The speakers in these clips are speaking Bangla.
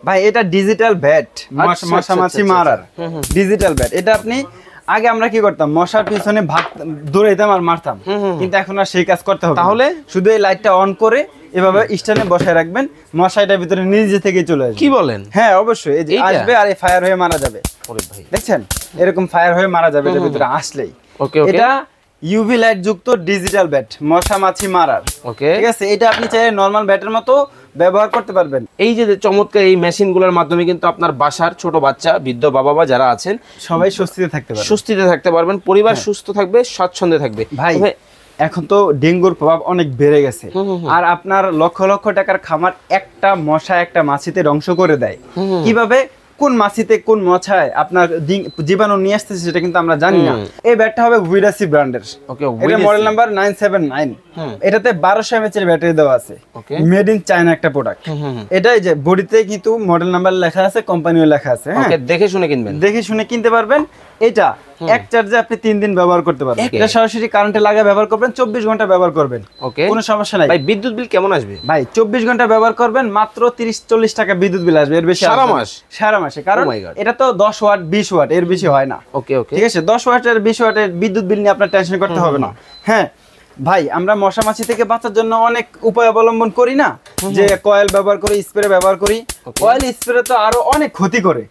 ভাই এটা ডিজিটাল ব্যাট, মশা মাছি মারার ডিজিটাল ব্যাট। এটা আপনি আগে আমরা কি করতাম, মশার পিছনে দৌড়াইতাম আর মারতাম, কিন্তু এখন আর সেই কাজ করতে হবে। তাহলে শুধু এই লাইটটা অন করে এভাবে স্ট্যান্ডে বসায় রাখবেন, মশাইটার ভিতরে নিজে থেকে চলে আসবে। কি বলেন? হ্যাঁ অবশ্যই, এই যে আসবে আর এই ফায়ার হয়ে মারা যাবে। ওরে ভাই দেখছেন এরকম ফায়ার হয়ে মারা যাবে এটার ভিতরে আসলেই। ওকে ওকে, এটা ইউভি লাইট যুক্ত ডিজিটাল ব্যাট, মশা মাছি মারার। ওকে ঠিক আছে, এটা আপনি চাইলে নরমাল ব্যাটের মতো ব্যবহার করতে পারবেন। এই যে চমৎকার এই মেশিনগুলোর মাধ্যমে কিন্তু আপনার বাসার ছোট বাচ্চা, বৃদ্ধ বাবা বা যারা আছেন সবাই স্বস্তিতে থাকতে পারবেন, সুস্থিতে থাকতে পারবেন, পরিবার সুস্থ থাকবে, স্বাচ্ছন্দ্যে থাকবে। ভাই এখন তো ডেঙ্গুর প্রভাব অনেক বেড়ে গেছে, আর আপনার লক্ষ লক্ষ টাকার খামার একটা মশা একটা মাছিতে ধ্বংস করে দেয়। কিভাবে, কোন মাছিতে কোন মশায় আপনার জীবাণু নিয়ে আসতেছে সেটা কিন্তু আমরা জানি না। এই ব্যাটটা হবে উইডাসি ব্র্যান্ডের, এটা মডেল নাম্বার 979। এটাতে 1200 mAh এর ব্যাটারি দেওয়া আছে, মেড ইন চায়না একটা প্রোডাক্ট। এটাই যে বডিতে কিন্তু মডেল নাম্বার লেখা আছে, কোম্পানিও লেখা আছে। হ্যাঁ, দেখে শুনে কিনবেন, দেখে শুনে কিনতে পারবেন। এটা এক চার্জে আপনি 3 দিন ব্যবহার করতে পারবেন। এটা সরাসরি কারেন্টে লাগিয়ে ব্যবহার করবেন, 24 ঘন্টা ব্যবহার করবেন, কোনো সমস্যা নাই। ভাই বিদ্যুৎ বিল কেমন আসবে? ভাই 24 ঘন্টা ব্যবহার করবেন, মাত্র 30-40 টাকা বিদ্যুৎ বিল আসবে, এর বেশি সারা মাসে। কারণ এটা তো 10 ওয়াট 20 ওয়াট, এর বেশি হয় না। ওকে ওকে, ঠিক আছে, 10 ওয়াটের 20 ওয়াটের বিদ্যুৎ বিল নিয়ে আপনার টেনশন করতে হবে না। হ্যাঁ ভাই, আমরা মশা মাছি থেকে বাঁচার জন্য অনেক উপায় অবলম্বন করি না, যে কয়েল ব্যবহার করি, স্প্রে ব্যবহার করি। কয়েল স্প্রে তো আরো অনেক ক্ষতি করে,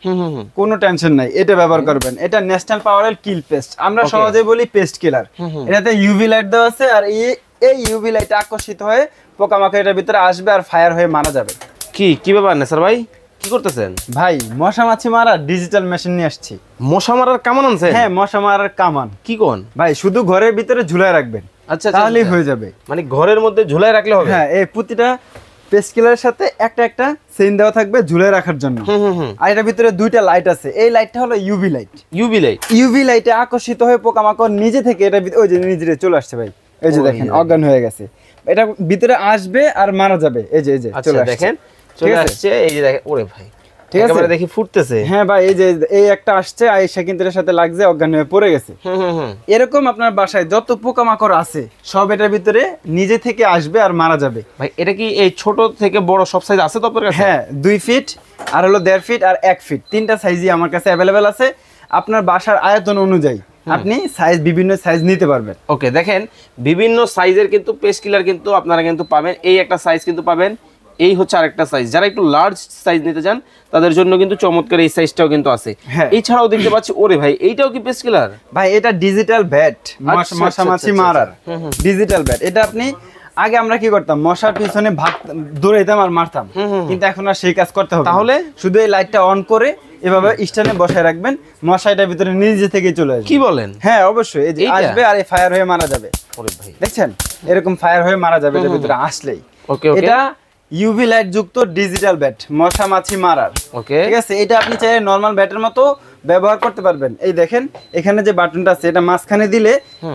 কোনো টেনশন নাই, এটা ব্যবহার করবেন। এটা ন্যাশনাল পাওয়ারের কিল পেস্ট, আমরা সহজে বলি পেস্ট কিলার। এটাতে ইউভি লাইট দেওয়া আছে, আর এই ইউভি লাইট আকর্ষিত হয়ে পোকামাকড় এটার ভিতরে আসবে আর ফায়ার হয়ে মারা যাবে। কি ব্যাপার না স্যার ভাই, কি করতেছেন? ভাই মশা মাছি মারার ডিজিটাল মেশিন নিয়ে আসছি। মশা মারার কামান আনছেন? হ্যাঁ, মশা মারার কামান। কি কোন ভাই? শুধু ঘরের ভিতরে ঝুলায় রাখবেন, আচ্ছা তাহলেই হয়ে যাবে। মানে ঘরের মধ্যে ঝুলায় রাখলে হবে? হ্যাঁ, এই প্রতিটা পেস্ট কিলারের সাথে একটা একটা চেইন দেওয়া থাকবে ঝুলায় রাখার জন্য। আর এটার ভিতরে দুইটা লাইট আছে, এই লাইটটা হলো ইউভি লাইট। ইউভি লাইটে আকর্ষিত হয়ে পোকামাকড় নিজে থেকে এটা ওই যে নিজে চলে আসছে ভাই, এই যে দেখেন অজ্ঞান হয়ে গেছে, এটা ভিতরে আসবে আর মারা যাবে। এই যে চলে আসছে, দেখেন চলে আসছে, এই যে দেখেন। ওরে ভাই, ঠিক আছে, দেখি ফুটতেছে। হ্যাঁ ভাই, এই যে এই একটা আসছে, আয়েশা কিন্তু এর সাথে লাগছে, অজ্ঞান হয়ে পড়ে গেছে। এরকম আপনার বাসায় যত পোকামাকড় আছে সব এটার ভিতরে নিজে থেকে আসবে আর মারা যাবে। ভাই এটা কি এই ছোট থেকে বড় সব সাইজ আছে তো আপনার কাছে? হ্যাঁ, 2 ফিট আর হলো 1.5 ফিট আর 1 ফিট, তিনটা সাইজই আমার কাছে অ্যাভেলেবেল আছে। আপনার বাসার আয়তন অনুযায়ী আপনি সাইজ, বিভিন্ন সাইজ নিতে পারবেন। ওকে, দেখেন বিভিন্ন সাইজের কিন্তু পেস্ট কিলার কিন্তু আপনারা কিন্তু পাবেন। এই একটা সাইজ কিন্তু পাবেন, এই হচ্ছে আরেকটা সাইজ। যারা একটু লার্জ সাইজ নিতে চান তাদের জন্য কিন্তু চমৎকার এই সাইজটাও কিন্তু আছে। এছাড়াও দেখতে পাচ্ছি, ওরে ভাই এইটাও কি পেস্ট কিলার? ভাই এটা ডিজিটাল ব্যাট, মশা মাছি মারার ডিজিটাল ব্যাট। এটা আপনি আগে আমরা কি করতাম, মশার পিছনে দৌড়াইতাম আর মারতাম, কিন্তু এখন আর সেই কাজ করতে হবে। তাহলে শুধু এই লাইটটা অন করে এভাবে স্ট্যান্ডে বসায় রাখবেন, মশাইটার ভিতরে নিজে থেকে চলে আসবে। কি বলেন? হ্যাঁ অবশ্যই, এই যে আসবে আর এই ফায়ার হয়ে মারা যাবে। ওরে ভাই, দেখছেন এরকম ফায়ার হয়ে মারা যাবে এটার ভিতরে আসলেই। ওকে ওকে, এটা ইউভি লাইট যুক্ত ডিজিটাল ব্যাট, মশা মাছি মারার। ওকে, ঠিক আছে, এটা আপনি চাইলে নরমাল ব্যাটের মতো ব্যবহার করতে পারবেন। এই দেখেন এখানে যে বাটনটা আছে, এটা মাঝখানে দিলে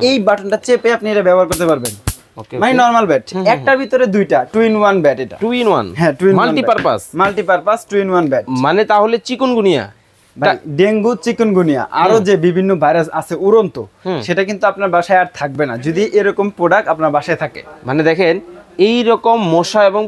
এই বাটনটা চেপে আপনি এটা ব্যবহার করতে পারবেন। মানে নরমাল ব্যাট, একটার ভিতরে দুইটা 2 in 1 ব্যাট। এটা 2 in 1, হ্যাঁ 2 in 1 মাল্টিপারপাস 2 in 1 ব্যাট। মানে তাহলে চিকুনগুনিয়া, ডেঙ্গু, চিকুনগুনিয়া আরো যে বিভিন্ন ভাইরাস আছে উড়ন্ত, সেটা কিন্তু আপনার বাসায় আর থাকবে না যদি এরকম প্রোডাক্ট আপনার বাসায় থাকে। মানে দেখেন এই রকম মশা এবং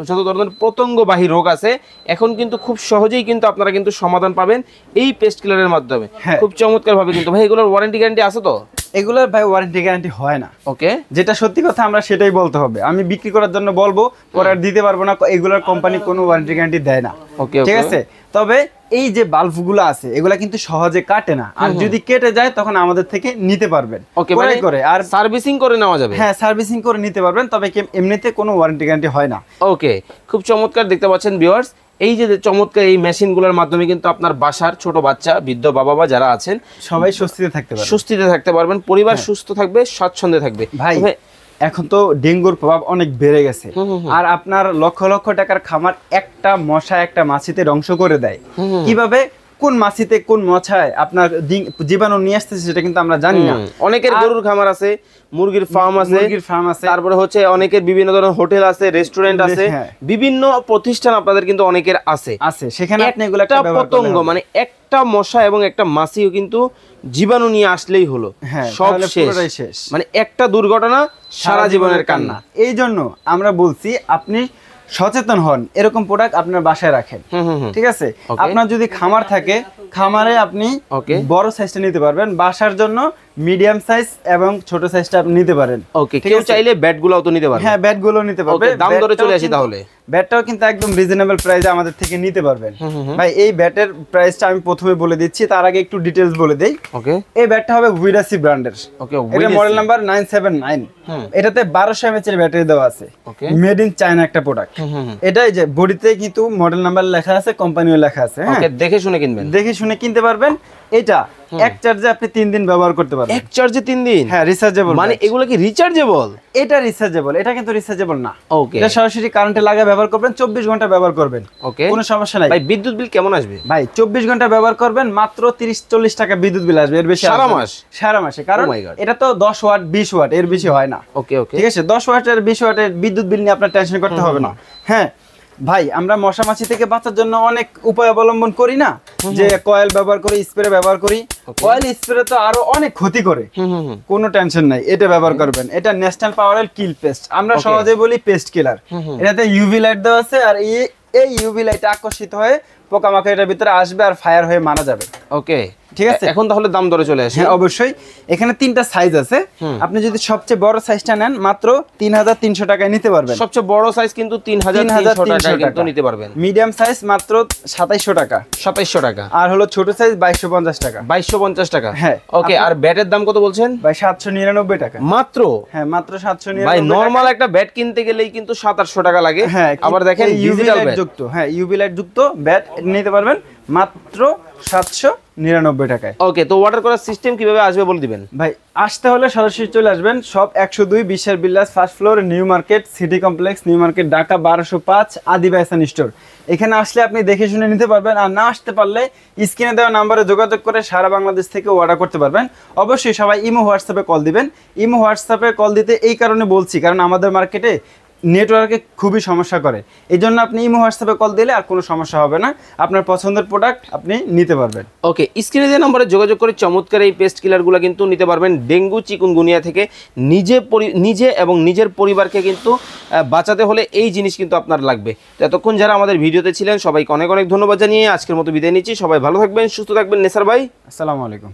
যত ধরনের পতঙ্গবাহী রোগ আছে এখন কিন্তু খুব সহজেই কিন্তু আপনারা কিন্তু সমাধান পাবেন এই পেস্ট কিলারের মাধ্যমে, খুব চমৎকার ভাবে। কিন্তু ভাই এগুলোর ওয়ারেন্টি গ্যারান্টি আছে তো? এগুলোর ভাই ওয়ারেন্টি গ্যারান্টি হয় না। ওকে, যেটা সত্যি কথা আমরা সেটাই বলতে হবে। আমি বিক্রি করার জন্য বলবো, পরে আর দিতে পারবো না। এগুলোর কোম্পানি কোনো ওয়ারেন্টি গ্যারান্টি দেয় না। ওকে, ঠিক আছে। তবে এই যে বাল্বগুলো আছে এগুলা কিন্তু সহজে কাটে না, আর যদি কেটে যায় তখন আমাদের থেকে নিতে পারবেন। ওকে, করে আর সার্ভিসিং করে নেওয়া যাবে। হ্যাঁ, সার্ভিসিং করে নিতে পারবেন, তবে এমনিতে কোনো ওয়ারেন্টি গ্যারান্টি হয় না। ওকে, খুব চমৎকার দেখতে পাচ্ছেন ভিউয়ার্স, এই যে চমৎকার এই মেশিনগুলোর মাধ্যমে কিন্তু আপনার বাসার ছোট বাচ্চা, বৃদ্ধ বাবা বা যারা আছেন সবাই স্বস্তিতে থাকতে পারবেন, পরিবার সুস্থ থাকবে, স্বাচ্ছন্দ্যে থাকবে। ভাই এখন তো ডেঙ্গুর প্রভাব অনেক বেড়ে গেছে, আর আপনার লক্ষ লক্ষ টাকার খামার একটা মশা একটা মাছিতে ধ্বংস করে দেয়। কিভাবে, কোন মাছিতে কোন মশায় আপনার জীবাণু নিয়ে আসতেছে সেটা কিন্তু আমরা জানি না। অনেকের গরুর খামার আছে, মুরগির ফার্ম আছে, তারপরে হচ্ছে অনেকের বিভিন্ন ধরনের হোটেল আছে, রেস্টুরেন্ট আছে, বিভিন্ন প্রতিষ্ঠান আপনাদের কিন্তু অনেকের আছে। সেখানে আপনি এগুলো একটা পতঙ্গ, মানে একটা মশা এবং একটা মাছিও কিন্তু জীবাণু নিয়ে আসলেই হলো, সব শেষ। মানে একটা দুর্ঘটনা সারা জীবনের কান্না। এই জন্য আমরা বলছি আপনি সচেতন হন, এরকম প্রোডাক্ট আপনার বাসায় রাখেন। ঠিক আছে, আপনার যদি খামার থাকে, খামারে আপনি বড় সাইজটা নিতে পারবেন, বাসার জন্য মিডিয়াম সাইজ এবং ছোট সাইজটা আপনি নিতে পারেন। ওকে, কেউ চাইলে ব্যাটগুলোও তো নিতে পারবে। হ্যাঁ, ব্যাটগুলো নিতে পারবে। দাম দরে চলে আসি তাহলে। ব্যাটটাও কিন্তু একদম রিজনেবল প্রাইসে আমাদের থেকে নিতে পারবেন। ভাই এই ব্যাটের প্রাইসটা আমি প্রথমে বলে দিচ্ছি, তার আগে একটু ডিটেইলস বলে দেই। ওকে, এই ব্যাটটা হবে হুইডাসি ব্র্যান্ডের। ওকে, এটা মডেল নাম্বার 979। এটাতে 1200 mAh এর ব্যাটারি দেওয়া আছে। মেড ইন চায়না একটা প্রোডাক্ট। এটাই যে বডিতে কিন্তু মডেল নাম্বার লেখা আছে, কোম্পানিও লেখা আছে। ওকে, দেখে শুনে কিনবেন, দেখে শুনে কিনতে পারবেন। এটা এক চার্জে আপনি 3 দিন ব্যবহার করতে পারবেন। এক চার্জে 3 দিন? হ্যাঁ, রিচার্জেবল। মানে এগুলো কি রিচার্জেবল? এটা রিচার্জেবল, এটা কিন্তু রিচার্জেবল না। ওকে, এটা সরাসরি কারেন্টে লাগিয়ে ব্যবহার করবেন, 24 ঘন্টা ব্যবহার করবেন। ওকে, কোনো সমস্যা নাই। ভাই বিদ্যুৎ বিল কেমন আসবে? ভাই 24 ঘন্টা ব্যবহার করবেন, মাত্র 30-40 টাকা বিদ্যুৎ বিল আসবে, এর বেশি সারা মাস? সারা মাসে। কারণ এটা তো 10 ওয়াট 20 ওয়াট, এর বেশি হয় না। ওকে, ওকে, ঠিক আছে, 10 ওয়াটের 20 ওয়াটের বিদ্যুৎ বিল নিয়ে আপনার টেনশন করতে হবে না। হ্যাঁ ভাই, আমরা মশা মাছি থেকে বাঁচার জন্য অনেক উপায় অবলম্বন করি না, যে কয়েল ব্যবহার করি, স্প্রে ব্যবহার করি। কয়েল স্প্রে তো আরো অনেক ক্ষতি করে, কোনো টেনশন নাই, এটা ব্যবহার করবেন। এটা ন্যাশনাল পাওয়ার কিল পেস্ট, আমরা সহজে বলি পেস্ট কিলার। এটাতে ইউভি লাইট দেওয়া আছে, আর এই ইউভি লাইট আকর্ষিত হয়ে পোকামাকড় এটার ভিতরে আসবে আর ফায়ার হয়ে মারা যাবে। ওকে, ঠিক আছে। এখন তাহলে দাম দরে চলে আসে। হ্যাঁ অবশ্যই, এখানে 3টা সাইজ আছে। আপনি যদি সবচেয়ে বড় সাইজটা নেন, মাত্র 3300 টাকায় নিতে পারবেন। সবচেয়ে বড় সাইজ কিন্তু 3300 টাকায় কিন্তু নিতে পারবেন। মিডিয়াম সাইজ মাত্র 2700 টাকা। 2700 টাকা। আর হলো ছোট সাইজ 2250 টাকা। 2250 টাকা। হ্যাঁ। ওকে, আর ব্যাটের দাম কত বলছেন? ভাই 799 টাকা মাত্র। হ্যাঁ, মাত্র 799। ভাই নরমাল একটা ব্যাট কিনতে গেলেই কিন্তু 700-800 টাকা লাগে। হ্যাঁ, আবার দেখেন ডিজিটাল ব্যাট যুক্ত। হ্যাঁ, ইউভি লাইট যুক্ত ব্যাট নিতে পারবেন মাত্র 799 টাকায়। ওকে, তো অর্ডার করার সিস্টেম কিভাবে আসবে বলে দিবেন? ভাই আসতে হলে সরাসরি চলে আসবেন সব 102 বিশ্বের বিল্লাস first floor, new market city complex, new market, Dhaka 1205, আদি বাইসান স্টোর। এখানে আসলে আপনি দেখে শুনে নিতে পারবেন, আর না আসতে পারলে স্ক্রিনে দেওয়া নাম্বারে যোগাযোগ করে সারা বাংলাদেশ থেকে অর্ডার করতে পারবেন। অবশ্যই সবাই ইমো হোয়াটসঅ্যাপে কল দিবেন। ইমো হোয়াটসঅ্যাপে কল দিতে এই কারণে বলছি, কারণ আমাদের মার্কেটে নেটওয়ার্কে খুবই সমস্যা করে, এই জন্য আপনি ইমো হোয়াটসঅ্যাপে কল দিলে আর কোনো সমস্যা হবে না, আপনার পছন্দের প্রোডাক্ট আপনি নিতে পারবেন। ওকে, স্ক্রিনে যে নম্বরে যোগাযোগ করে চমৎকার এই পেস্ট কিলারগুলো কিন্তু নিতে পারবেন ডেঙ্গু চিকুনগুনিয়া থেকে। নিজে এবং নিজের পরিবারকে কিন্তু বাঁচাতে হলে এই জিনিস কিন্তু আপনার লাগবে। তো এতক্ষণ যারা আমাদের ভিডিওতে ছিলেন সবাইকে অনেক অনেক ধন্যবাদ জানিয়ে আজকের মতো বিদায় নিচ্ছি। সবাই ভালো থাকবেন, সুস্থ থাকবেন। নেসার ভাই, আসসালামু আলাইকুম।